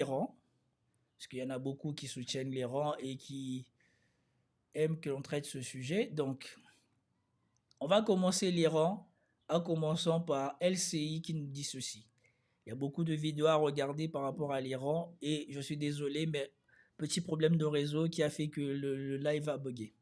l'Iran, parce qu'il y en a beaucoup qui soutiennent l'Iran et qui aiment que l'on traite ce sujet. Donc, on va commencer l'Iran en commençant par LCI qui nous dit ceci. Il y a beaucoup de vidéos à regarder par rapport à l'Iran et je suis désolé, mais petit problème de réseau qui a fait que le live a bugué.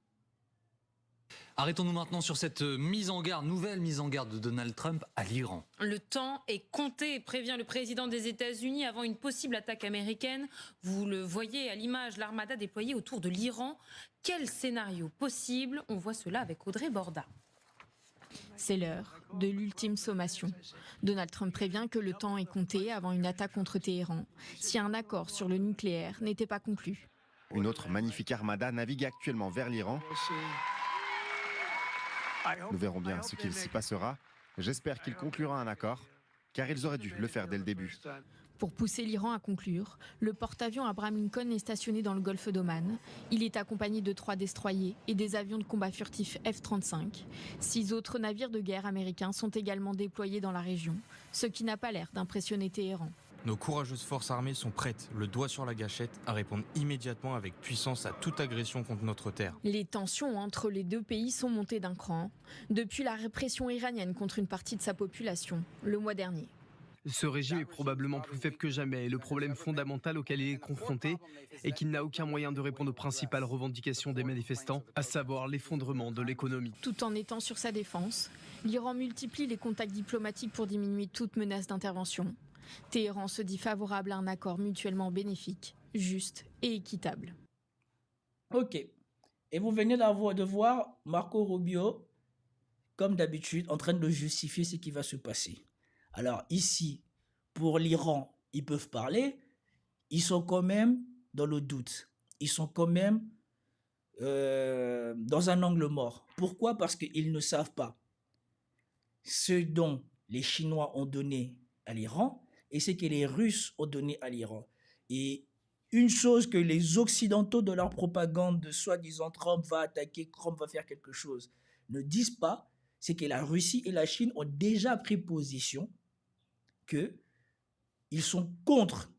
Arrêtons-nous maintenant sur cette nouvelle mise en garde de Donald Trump à l'Iran. Le temps est compté, prévient le président des États-Unis avant une possible attaque américaine. Vous le voyez à l'image, l'armada déployée autour de l'Iran. Quel scénario possible? On voit cela avec Audrey Borda. C'est l'heure de l'ultime sommation. Donald Trump prévient que le temps est compté avant une attaque contre Téhéran, si un accord sur le nucléaire n'était pas conclu. Une autre magnifique armada navigue actuellement vers l'Iran. Nous verrons bien ce qu'il s'y passera. J'espère qu'il conclura un accord, car ils auraient dû le faire dès le début. Pour pousser l'Iran à conclure, le porte-avions Abraham Lincoln est stationné dans le golfe d'Oman. Il est accompagné de 3 destroyers et des avions de combat furtifs F-35. 6 autres navires de guerre américains sont également déployés dans la région, ce qui n'a pas l'air d'impressionner Téhéran. Nos courageuses forces armées sont prêtes, le doigt sur la gâchette, à répondre immédiatement avec puissance à toute agression contre notre terre. Les tensions entre les deux pays sont montées d'un cran depuis la répression iranienne contre une partie de sa population le mois dernier. Ce régime est probablement plus faible que jamais et le problème fondamental auquel il est confronté est qu'il n'a aucun moyen de répondre aux principales revendications des manifestants, à savoir l'effondrement de l'économie. Tout en étant sur sa défense, l'Iran multiplie les contacts diplomatiques pour diminuer toute menace d'intervention. Téhéran se dit favorable à un accord mutuellement bénéfique, juste et équitable. Ok. Et vous venez de voir Marco Rubio, comme d'habitude, en train de justifier ce qui va se passer. Alors ici, pour l'Iran, ils peuvent parler, ils sont quand même dans le doute. Ils sont quand même dans un angle mort. Pourquoi? Parce qu'ils ne savent pas ce dont les Chinois ont donné à l'Iran et ce que les Russes ont donné à l'Iran. Et une chose que les Occidentaux de leur propagande de soi-disant Trump va attaquer, Trump va faire quelque chose, ne disent pas, c'est que la Russie et la Chine ont déjà pris position qu'ils sont contre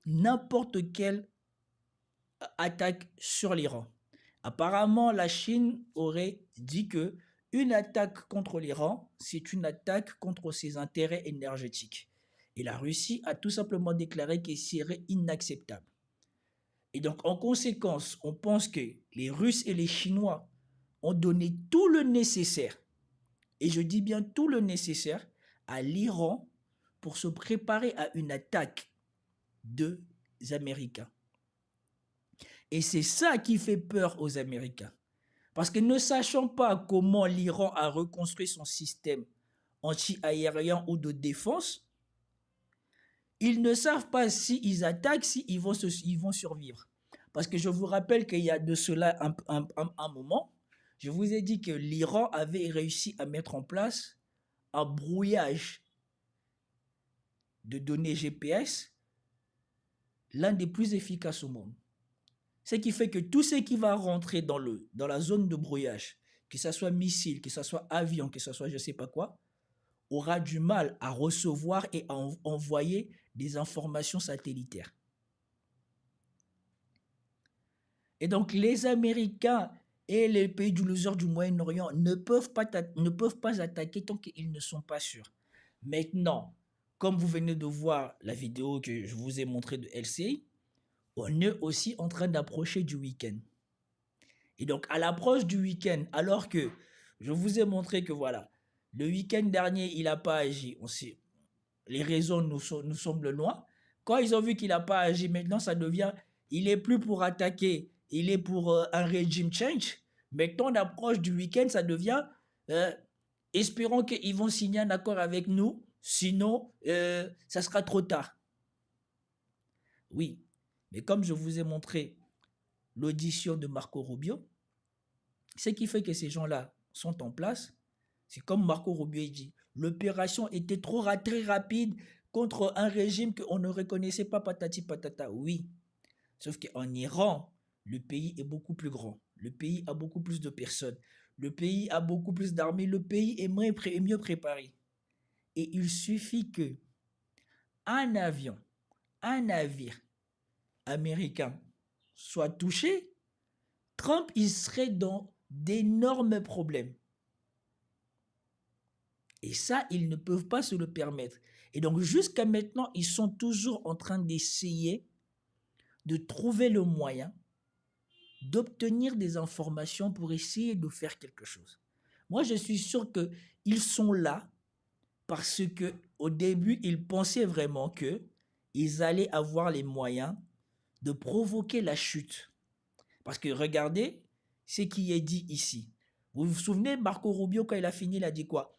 n'importe quelle attaque sur l'Iran. Apparemment, la Chine aurait dit que une attaque contre l'Iran, c'est une attaque contre ses intérêts énergétiques. Et la Russie a tout simplement déclaré que ce serait inacceptable. Et donc, en conséquence, on pense que les Russes et les Chinois ont donné tout le nécessaire, et je dis bien tout le nécessaire, à l'Iran pour se préparer à une attaque des Américains. Et c'est ça qui fait peur aux Américains. Parce que ne sachant pas comment l'Iran a reconstruit son système anti-aérien ou de défense, ils ne savent pas s'ils attaquent, s'ils vont survivre. Parce que je vous rappelle qu'il y a de cela un moment, je vous ai dit que l'Iran avait réussi à mettre en place un brouillage de données GPS, l'un des plus efficaces au monde. Ce qui fait que tout ce qui va rentrer dans la zone de brouillage, que ce soit missile, que ce soit avion, que ce soit je ne sais pas quoi, aura du mal à recevoir et à envoyer des informations satellitaires. Et donc les Américains et les pays du loser du Moyen-Orient ne peuvent pas attaquer tant qu'ils ne sont pas sûrs. Maintenant, comme vous venez de voir la vidéo que je vous ai montrée de LCI, on est aussi en train d'approcher du week-end. Et donc, à l'approche du week-end, alors que je vous ai montré que voilà, le week-end dernier, il n'a pas agi, les raisons nous semblent loin. Quand ils ont vu qu'il n'a pas agi, maintenant, ça devient, il n'est plus pour attaquer, il est pour un regime change. Maintenant, on approche du week-end, ça devient, espérons qu'ils vont signer un accord avec nous, sinon, ça sera trop tard. Oui. Mais comme je vous ai montré l'audition de Marco Rubio, ce qui fait que ces gens-là sont en place, c'est comme Marco Rubio dit, l'opération était très rapide contre un régime qu'on ne reconnaissait pas patati patata. Oui, sauf qu'en Iran, le pays est beaucoup plus grand. Le pays a beaucoup plus de personnes. Le pays a beaucoup plus d'armées. Le pays est mieux préparé. Et il suffit que un avion, un navire américain soit touché, Trump, il serait dans d'énormes problèmes. Et ça, ils ne peuvent pas se le permettre. Et donc, jusqu'à maintenant, ils sont toujours en train d'essayer de trouver le moyen d'obtenir des informations pour essayer de faire quelque chose. Moi, je suis sûr qu'ils sont là parce que au début, ils pensaient vraiment qu'ils allaient avoir les moyens de provoquer la chute. Parce que regardez ce qui est dit ici. Vous vous souvenez, Marco Rubio, quand il a fini, il a dit quoi?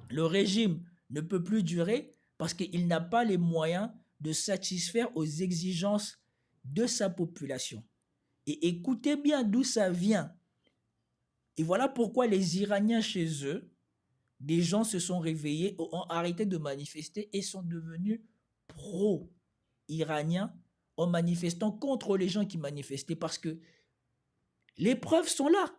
Le régime ne peut plus durer parce qu'il n'a pas les moyens de satisfaire aux exigences de sa population. Et écoutez bien d'où ça vient. Et voilà pourquoi les Iraniens chez eux, des gens se sont réveillés, ont arrêté de manifester et sont devenus pro-iraniens en manifestant contre les gens qui manifestaient parce que les preuves sont là.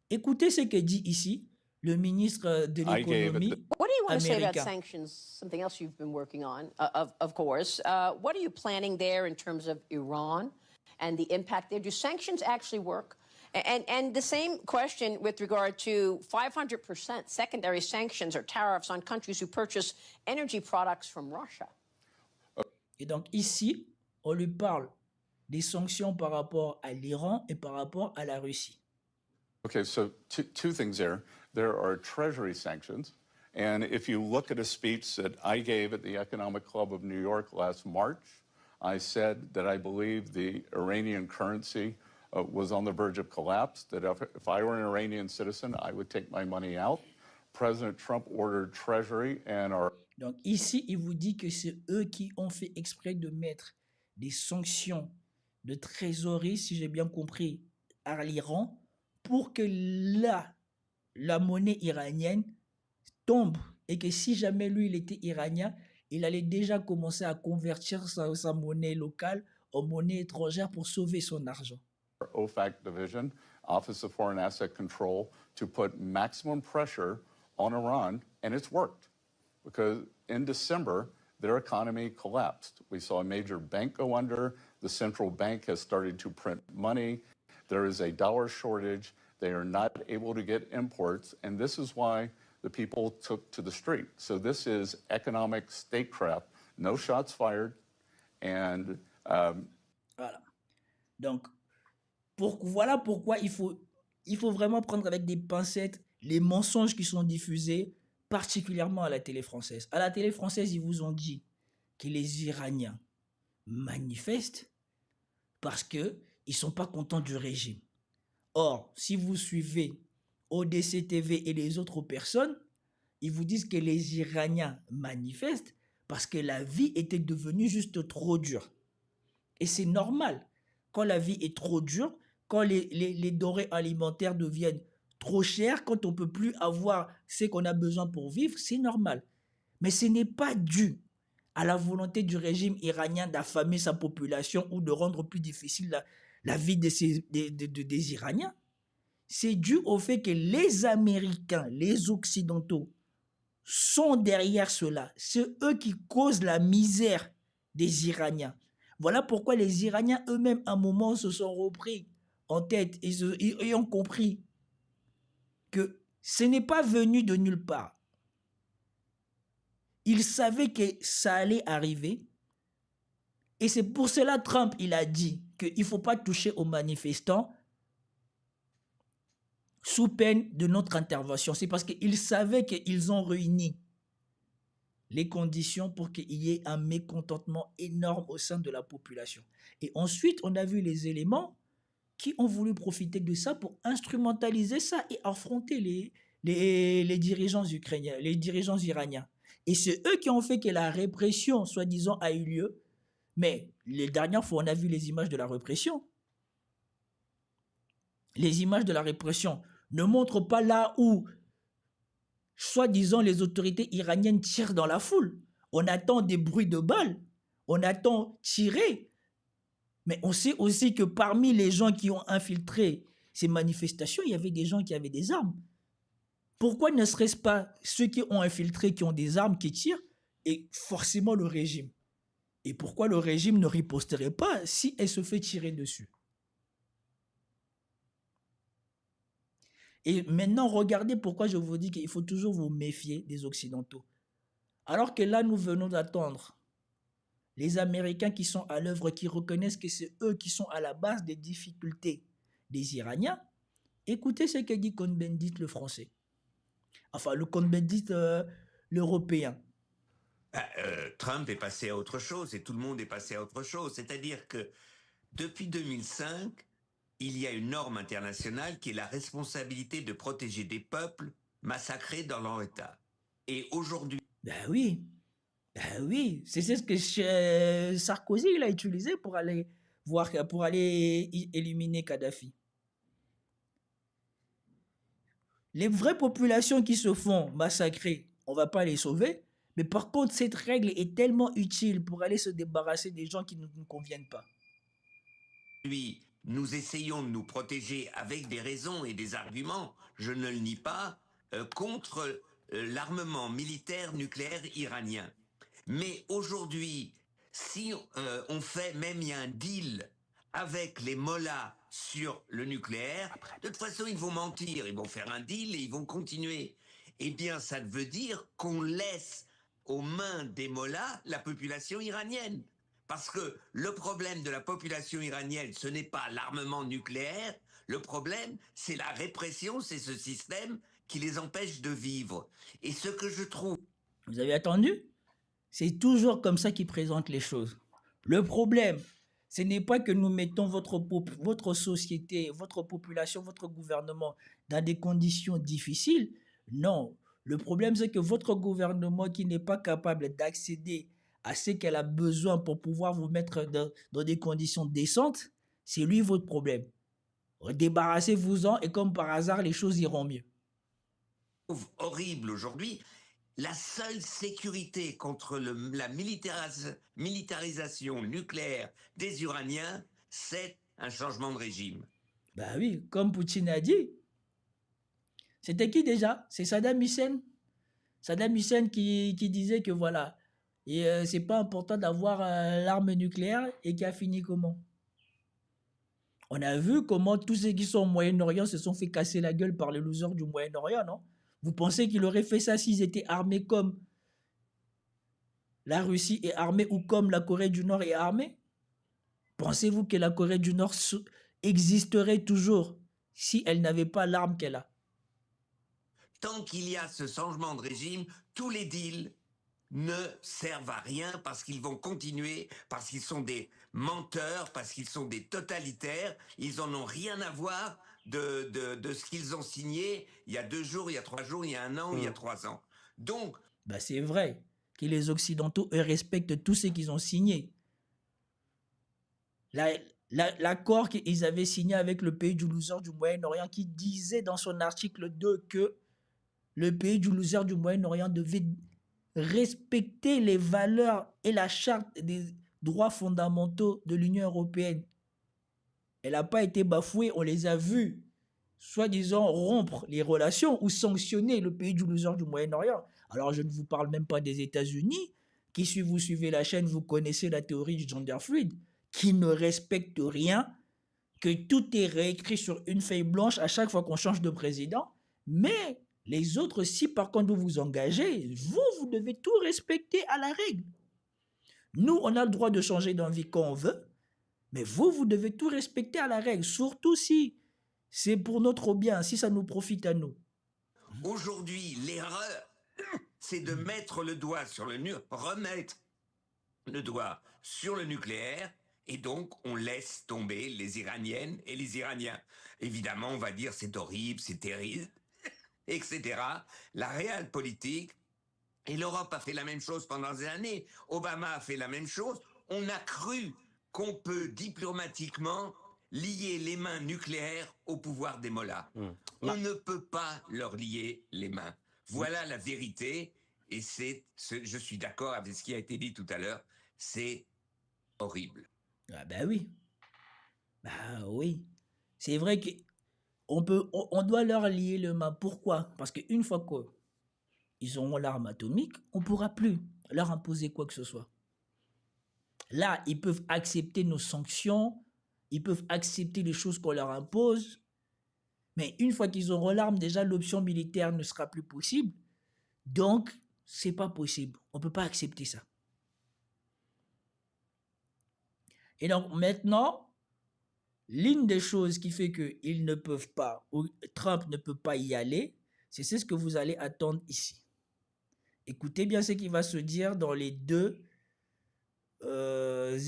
Écoutez ce que dit ici le ministre de l'économie What do you want to say about américain. sanctions? Something else you've been working on, of course. What are you planning there in terms of Iran and the impact there? Do sanctions actually work? And the same question with regard to 500% secondary sanctions or tariffs on countries who purchase energy products from Russia. Et donc ici, on lui parle des sanctions par rapport à l'Iran et par rapport à la Russie. Okay, so two things there. There are Treasury sanctions. And if you look at a speech that I gave at the Economic Club of New York last March, I said that I believe the Iranian currency was on the verge of collapse, that if I were an Iranian citizen, I would take my money out. President Trump ordered Treasury and our... Donc ici, il vous dit que c'est eux qui ont fait exprès de mettre des sanctions de trésorerie, si j'ai bien compris, à l'Iran, pour que la monnaie iranienne tombe et que si jamais lui, il était iranien, il allait déjà commencer à convertir sa monnaie locale en monnaie étrangère pour sauver son argent. OFAC division, Office of Foreign Asset Control, to put maximum pressure on Iran, and it's worked. Because in December, their economy collapsed. We saw a major bank go under. The central bank has started to print money. There is a dollar shortage. They are not able to get imports. And this is why the people took to the street. So this is economic statecraft. No shots fired. And Voilà. Donc, voilà pourquoi il faut vraiment prendre avec des pincettes les mensonges qui sont diffusés, particulièrement à la télé française. À la télé française, ils vous ont dit que les Iraniens manifestent parce qu'ils ne sont pas contents du régime. Or, si vous suivez ODC TV et les autres personnes, ils vous disent que les Iraniens manifestent parce que la vie était devenue juste trop dure. Et c'est normal. Quand la vie est trop dure, quand les denrées alimentaires deviennent trop chères, quand on ne peut plus avoir ce qu'on a besoin pour vivre, c'est normal. Mais ce n'est pas dû à la volonté du régime iranien d'affamer sa population ou de rendre plus difficile la vie des Iraniens. C'est dû au fait que les Américains, les Occidentaux, sont derrière cela. C'est eux qui causent la misère des Iraniens. Voilà pourquoi les Iraniens eux-mêmes, à un moment, se sont repris en tête et ont compris que ce n'est pas venu de nulle part. Ils savaient que ça allait arriver. Et c'est pour cela que Trump, il a dit qu'il ne faut pas toucher aux manifestants sous peine de notre intervention. C'est parce qu'ils savaient qu'ils ont réuni les conditions pour qu'il y ait un mécontentement énorme au sein de la population. Et ensuite, on a vu les éléments qui ont voulu profiter de ça pour instrumentaliser ça et affronter les dirigeants ukrainiens, les dirigeants iraniens. Et c'est eux qui ont fait que la répression, soi-disant, a eu lieu. Mais les dernières fois, on a vu les images de la répression. Les images de la répression ne montrent pas là où, soi-disant, les autorités iraniennes tirent dans la foule. On attend des bruits de balles. On attend tirer. Mais on sait aussi que parmi les gens qui ont infiltré ces manifestations, il y avait des gens qui avaient des armes. Pourquoi ne serait-ce pas ceux qui ont infiltré, qui ont des armes, qui tirent, et forcément le régime? Et pourquoi le régime ne riposterait pas si elle se fait tirer dessus? Et maintenant, regardez pourquoi je vous dis qu'il faut toujours vous méfier des Occidentaux. Alors que là, nous venons d'attendre les Américains qui sont à l'œuvre, qui reconnaissent que c'est eux qui sont à la base des difficultés des Iraniens. Écoutez ce que dit Cohn-Bendit, le français. Enfin, le Cohn-Bendit, l'européen. Trump est passé à autre chose et tout le monde est passé à autre chose. C'est-à-dire que depuis 2005, il y a une norme internationale qui est la responsabilité de protéger des peuples massacrés dans leur État. Et aujourd'hui... Ben oui, c'est ce que Sarkozy il a utilisé pour aller éliminer Kadhafi. Les vraies populations qui se font massacrer, on ne va pas les sauver. Mais par contre, cette règle est tellement utile pour aller se débarrasser des gens qui ne nous conviennent pas. Nous essayons de nous protéger avec des raisons et des arguments, je ne le nie pas, contre l'armement militaire nucléaire iranien. Mais aujourd'hui, si on fait, même il y a un deal avec les mollahs sur le nucléaire, de toute façon ils vont mentir, ils vont faire un deal et ils vont continuer. Eh bien ça veut dire qu'on laisse aux mains des mollahs la population iranienne. Parce que le problème de la population iranienne, ce n'est pas l'armement nucléaire, le problème c'est la répression, c'est ce système qui les empêche de vivre. Et ce que je trouve... Vous avez attendu? C'est toujours comme ça qu'ils présentent les choses. Le problème, ce n'est pas que nous mettons votre société, votre population, votre gouvernement dans des conditions difficiles. Non. Le problème, c'est que votre gouvernement qui n'est pas capable d'accéder à ce qu'elle a besoin pour pouvoir vous mettre dans des conditions décentes, c'est lui votre problème. Débarrassez-vous-en et comme par hasard, les choses iront mieux. Horrible aujourd'hui. La seule sécurité contre la militarisation nucléaire des Iraniens, c'est un changement de régime. Ben oui, comme Poutine a dit. C'était qui déjà? C'est Saddam Hussein. Saddam Hussein qui disait que voilà, et c'est pas important d'avoir l'arme nucléaire et qui a fini comment? On a vu comment tous ceux qui sont au Moyen-Orient se sont fait casser la gueule par les losers du Moyen-Orient, non? Vous pensez qu'il aurait fait ça s'ils étaient armés comme la Russie est armée ou comme la Corée du Nord est armée? Pensez-vous que la Corée du Nord existerait toujours si elle n'avait pas l'arme qu'elle a? Tant qu'il y a ce changement de régime, tous les deals ne servent à rien parce qu'ils vont continuer, parce qu'ils sont des menteurs, parce qu'ils sont des totalitaires, ils en ont rien à voir de ce qu'ils ont signé il y a 2 jours, il y a 3 jours, il y a 1 an, il y a 3 ans. Donc... Bah c'est vrai que les Occidentaux, eux, respectent tout ce qu'ils ont signé. L'accord qu'ils avaient signé avec le pays du loser du Moyen-Orient qui disait dans son article 2 que le pays du loser du Moyen-Orient devait respecter les valeurs et la charte des droits fondamentaux de l'Union européenne. Elle n'a pas été bafouée, on les a vus, soi-disant rompre les relations ou sanctionner le pays du loser du Moyen-Orient. Alors je ne vous parle même pas des États-Unis, qui si vous suivez la chaîne, vous connaissez la théorie du gender fluid, qui ne respecte rien, que tout est réécrit sur une feuille blanche à chaque fois qu'on change de président, mais les autres, si par contre vous vous engagez, vous devez tout respecter à la règle. Nous, on a le droit de changer d'envie quand on veut, mais vous devez tout respecter à la règle, surtout si c'est pour notre bien, si ça nous profite à nous. Aujourd'hui, l'erreur, c'est de mettre le doigt sur remettre le doigt sur le nucléaire, et donc on laisse tomber les Iraniennes et les Iraniens. Évidemment, on va dire c'est horrible, c'est terrible, etc. La réelle politique, et l'Europe a fait la même chose pendant des années, Obama a fait la même chose, on a cru qu'on peut diplomatiquement lier les mains nucléaires au pouvoir des mollahs. On ne peut pas leur lier les mains. Voilà la vérité, et je suis d'accord avec ce qui a été dit tout à l'heure, c'est horrible. Ah ben oui. Bah oui. C'est vrai qu'on doit leur lier les mains. Pourquoi? Parce qu'une fois qu'ils auront l'arme atomique, on ne pourra plus leur imposer quoi que ce soit. Là, ils peuvent accepter nos sanctions, ils peuvent accepter les choses qu'on leur impose, mais une fois qu'ils auront l'arme, déjà l'option militaire ne sera plus possible. Donc, c'est pas possible. On ne peut pas accepter ça. Et donc maintenant, l'une des choses qui fait qu'ils ne peuvent pas, ou Trump ne peut pas y aller, c'est ce que vous allez attendre ici. Écoutez bien ce qui va se dire dans les deux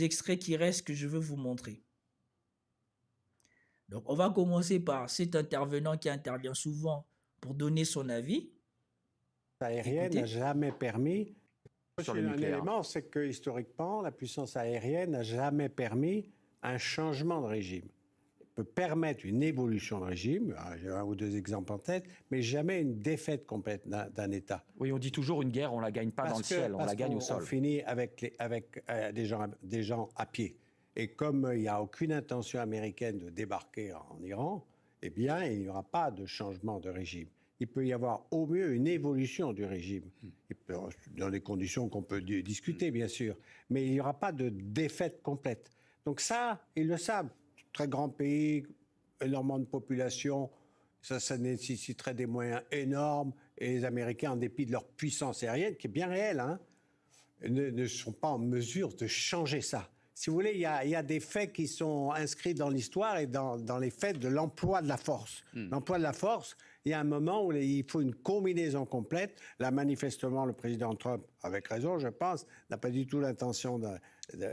extraits qui restent que je veux vous montrer. Donc, on va commencer par cet intervenant qui intervient souvent pour donner son avis. Aérienne n'a jamais permis. Sur un élément, c'est que historiquement, la puissance aérienne n'a jamais permis un changement de régime. Elle peut permettre une évolution de régime, j'ai un ou deux exemples en tête, mais jamais une défaite complète d'un État. Oui, on dit toujours une guerre, on ne la gagne pas dans le ciel, on la gagne au sol. On finit avec des gens à pied. Et comme il n'y a aucune intention américaine de débarquer en Iran, eh bien, il n'y aura pas de changement de régime. Il peut y avoir au mieux une évolution du régime, dans des conditions qu'on peut discuter, bien sûr, mais il n'y aura pas de défaite complète. Donc ça, ils le savent. Très grand pays, énormément de population, ça nécessiterait des moyens énormes, et les Américains, en dépit de leur puissance aérienne, qui est bien réelle, hein, ne sont pas en mesure de changer ça. Si vous voulez, il y a des faits qui sont inscrits dans l'histoire et dans les faits de l'emploi de la force. L'emploi de la force, il y a un moment où il faut une combinaison complète. Là, manifestement, le président Trump, avec raison, je pense, n'a pas du tout l'intention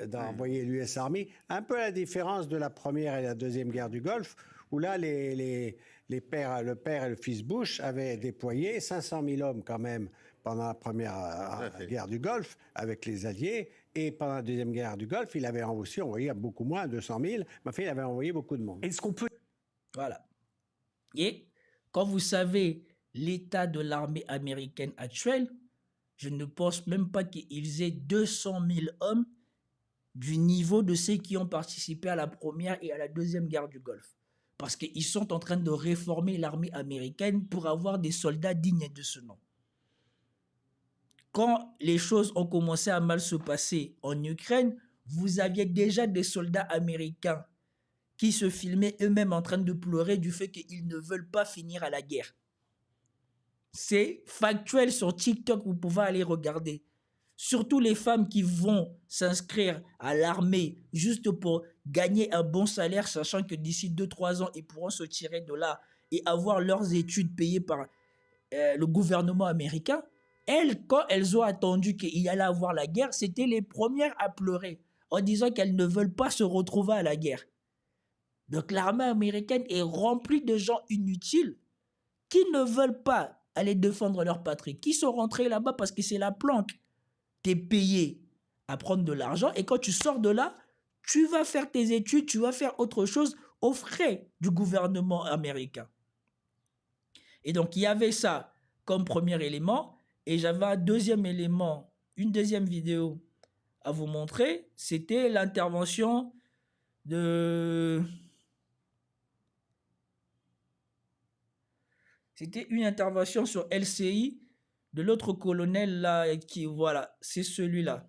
d'envoyer l'US Army. Un peu à la différence de la première et la deuxième guerre du Golfe, où là, le père et le fils Bush avaient déployé 500 000 hommes quand même pendant la première guerre du Golfe avec les Alliés. Et pendant la deuxième guerre du Golfe, il avait aussi envoyé beaucoup moins, 200 000, mais enfin, il avait envoyé beaucoup de monde. Est-ce qu'on peut... Voilà. Et quand vous savez l'état de l'armée américaine actuelle, je ne pense même pas qu'ils aient 200 000 hommes du niveau de ceux qui ont participé à la première et à la deuxième guerre du Golfe. Parce qu'ils sont en train de réformer l'armée américaine pour avoir des soldats dignes de ce nom. Quand les choses ont commencé à mal se passer en Ukraine, vous aviez déjà des soldats américains qui se filmaient eux-mêmes en train de pleurer du fait qu'ils ne veulent pas finir à la guerre. C'est factuel sur TikTok, vous pouvez aller regarder. Surtout les femmes qui vont s'inscrire à l'armée juste pour gagner un bon salaire, sachant que d'ici 2-3 ans, ils pourront se tirer de là et avoir leurs études payées par le gouvernement américain. Elles, quand elles ont attendu qu'il y allait avoir la guerre, c'était les premières à pleurer en disant qu'elles ne veulent pas se retrouver à la guerre. Donc l'armée américaine est remplie de gens inutiles qui ne veulent pas aller défendre leur patrie, qui sont rentrés là-bas parce que c'est la planque. Tu es payé à prendre de l'argent et quand tu sors de là, tu vas faire tes études, tu vas faire autre chose aux frais du gouvernement américain. Et donc il y avait ça comme premier élément. Et j'avais un deuxième élément, une deuxième vidéo à vous montrer. C'était l'intervention de... C'était une intervention sur LCI de l'autre colonel là, qui, voilà, c'est celui-là.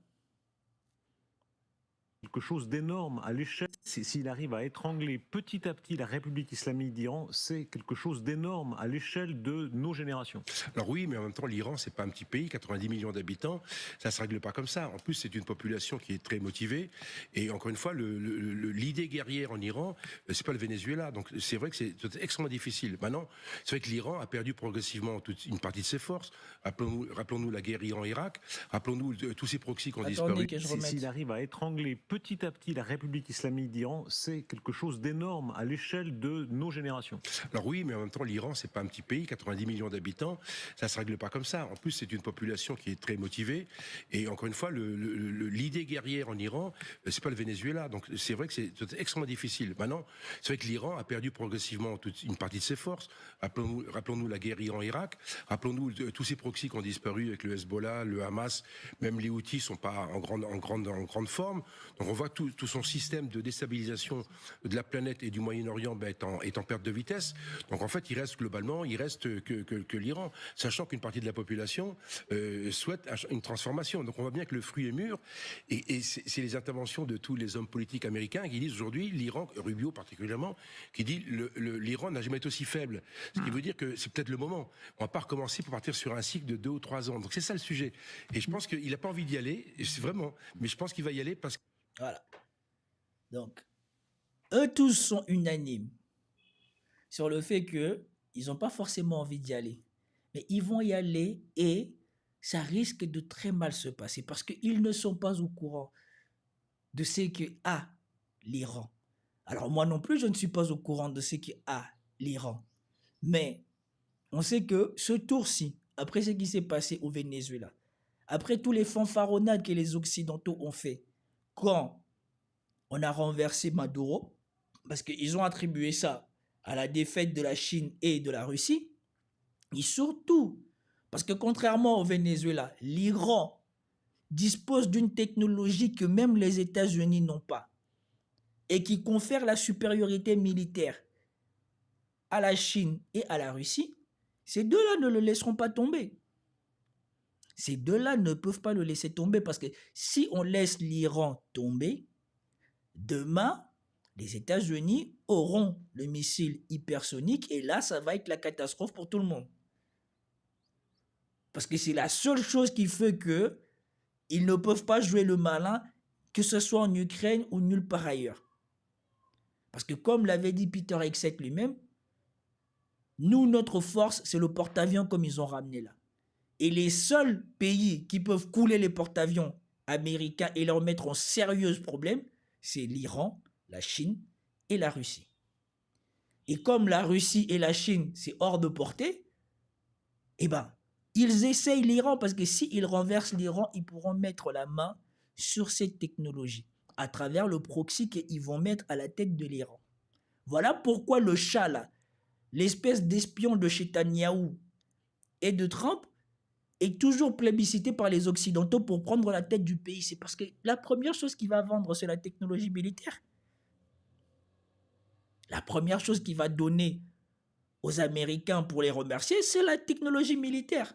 Quelque chose d'énorme à l'échelle. S'il arrive à étrangler petit à petit la République islamique d'Iran, c'est quelque chose d'énorme à l'échelle de nos générations. Alors oui, mais en même temps, l'Iran, c'est pas un petit pays, 90 millions d'habitants, ça se règle pas comme ça. En plus, c'est une population qui est très motivée. Et encore une fois, l'idée guerrière en Iran, c'est pas le Venezuela. Donc c'est vrai que c'est extrêmement difficile. Maintenant, c'est vrai que l'Iran a perdu progressivement toute une partie de ses forces. Rappelons-nous la guerre Iran-Irak. Rappelons-nous tous ces proxys qui ont disparu. S'il arrive à étrangler petit à petit la République islamique d'Iran, c'est quelque chose d'énorme à l'échelle de nos générations. Alors oui, mais en même temps, l'Iran, c'est pas un petit pays, 90 millions d'habitants, ça se règle pas comme ça. En plus, c'est une population qui est très motivée. Et encore une fois, l'idée guerrière en Iran, c'est pas le Venezuela. Donc c'est vrai que c'est extrêmement difficile. Maintenant, c'est vrai que l'Iran a perdu progressivement toute une partie de ses forces. Rappelons-nous la guerre Iran-Irak. Rappelons-nous tous ces proxys qui ont disparu avec le Hezbollah, le Hamas, même les Houthis sont pas en grande forme. Donc Donc on voit tout son système de déstabilisation de la planète et du Moyen-Orient est en perte de vitesse. Donc en fait, il reste que l'Iran, sachant qu'une partie de la population souhaite une transformation. Donc on voit bien que le fruit est mûr, et c'est les interventions de tous les hommes politiques américains qui disent aujourd'hui, l'Iran, Rubio particulièrement, qui dit l'Iran n'a jamais été aussi faible. Ce qui veut dire que c'est peut-être le moment. On va pas recommencer pour partir sur un cycle de 2 ou 3 ans. Donc c'est ça le sujet. Et je pense qu'il n'a pas envie d'y aller, c'est vraiment, mais je pense qu'il va y aller parce que... Voilà. Donc, eux tous sont unanimes sur le fait qu'ils n'ont pas forcément envie d'y aller. Mais ils vont y aller et ça risque de très mal se passer parce qu'ils ne sont pas au courant de ce qu'a l'Iran. Alors moi non plus, je ne suis pas au courant de ce qu'a l'Iran. Mais on sait que ce tour-ci, après ce qui s'est passé au Venezuela, après tous les fanfaronnades que les Occidentaux ont fait, quand on a renversé Maduro, parce qu'ils ont attribué ça à la défaite de la Chine et de la Russie, et surtout, parce que contrairement au Venezuela, l'Iran dispose d'une technologie que même les États-Unis n'ont pas, et qui confère la supériorité militaire à la Chine et à la Russie, ces deux-là ne le laisseront pas tomber. Ces deux-là ne peuvent pas le laisser tomber parce que si on laisse l'Iran tomber, demain, les États-Unis auront le missile hypersonique et là, ça va être la catastrophe pour tout le monde. Parce que c'est la seule chose qui fait qu'ils ne peuvent pas jouer le malin, que ce soit en Ukraine ou nulle part ailleurs. Parce que comme l'avait dit Peter Hegseth lui-même, nous, notre force, c'est le porte-avions comme ils ont ramené là. Et les seuls pays qui peuvent couler les porte-avions américains et leur mettre en sérieux problème, c'est l'Iran, la Chine et la Russie. Et comme la Russie et la Chine, c'est hors de portée, eh ben, ils essayent l'Iran parce que s'ils renversent l'Iran, ils pourront mettre la main sur cette technologie à travers le proxy qu'ils vont mettre à la tête de l'Iran. Voilà pourquoi le chat là, l'espèce d'espion de Netanyahou et de Trump, est toujours plébiscité par les Occidentaux pour prendre la tête du pays. C'est parce que la première chose qu'il va vendre, c'est la technologie militaire. La première chose qu'il va donner aux Américains pour les remercier, c'est la technologie militaire.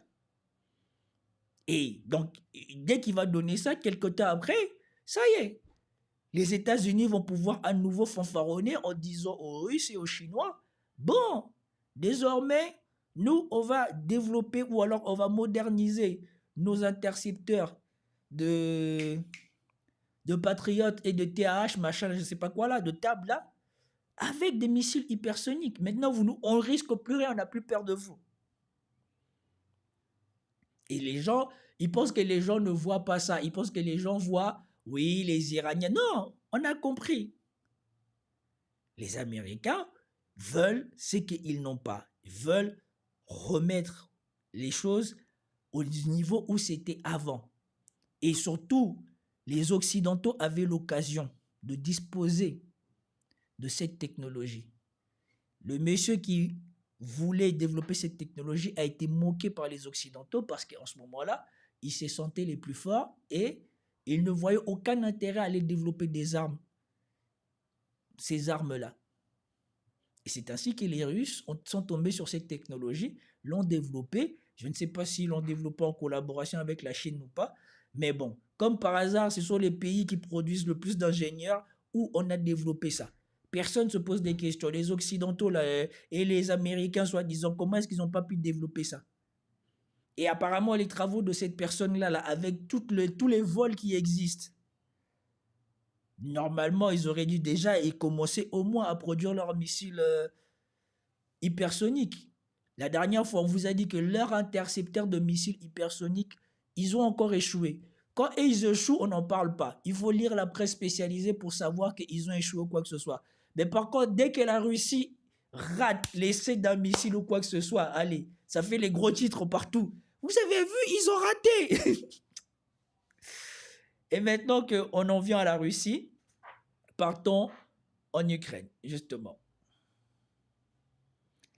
Et donc, dès qu'il va donner ça, quelque temps après, ça y est, les États-Unis vont pouvoir à nouveau fanfaronner en disant aux Russes et aux Chinois, bon, désormais, nous, on va développer ou alors on va moderniser nos intercepteurs de Patriot et de TAH, machin, je ne sais pas quoi là, de table là, avec des missiles hypersoniques. Maintenant, on ne risque plus rien, on n'a plus peur de vous. Et les gens, ils pensent que les gens ne voient pas ça. Ils pensent que les gens voient, oui, les Iraniens. Non, on a compris. Les Américains veulent ce qu'ils n'ont pas. Ils veulent remettre les choses au niveau où c'était avant. Et surtout, les Occidentaux avaient l'occasion de disposer de cette technologie. Le monsieur qui voulait développer cette technologie a été moqué par les Occidentaux parce qu'en ce moment-là, ils se sentaient les plus forts et ils ne voyaient aucun intérêt à aller développer des armes, ces armes-là. Et c'est ainsi que les Russes sont tombés sur cette technologie, l'ont développée. Je ne sais pas s'ils l'ont développée en collaboration avec la Chine ou pas. Mais bon, comme par hasard, ce sont les pays qui produisent le plus d'ingénieurs où on a développé ça. Personne ne se pose des questions. Les Occidentaux là, et les Américains, soi-disant, comment est-ce qu'ils n'ont pas pu développer ça? Et apparemment, les travaux de cette personne-là, là, avec tous les vols qui existent, normalement, ils auraient dû déjà commencer au moins à produire leurs missiles hypersoniques. La dernière fois, on vous a dit que leurs intercepteurs de missiles hypersoniques, ils ont encore échoué. Quand ils échouent, on n'en parle pas. Il faut lire la presse spécialisée pour savoir qu'ils ont échoué ou quoi que ce soit. Mais par contre, dès que la Russie rate l'essai d'un missile ou quoi que ce soit, allez, ça fait les gros titres partout. Vous avez vu, ils ont raté. Et maintenant qu'on en vient à la Russie, partons en Ukraine, justement.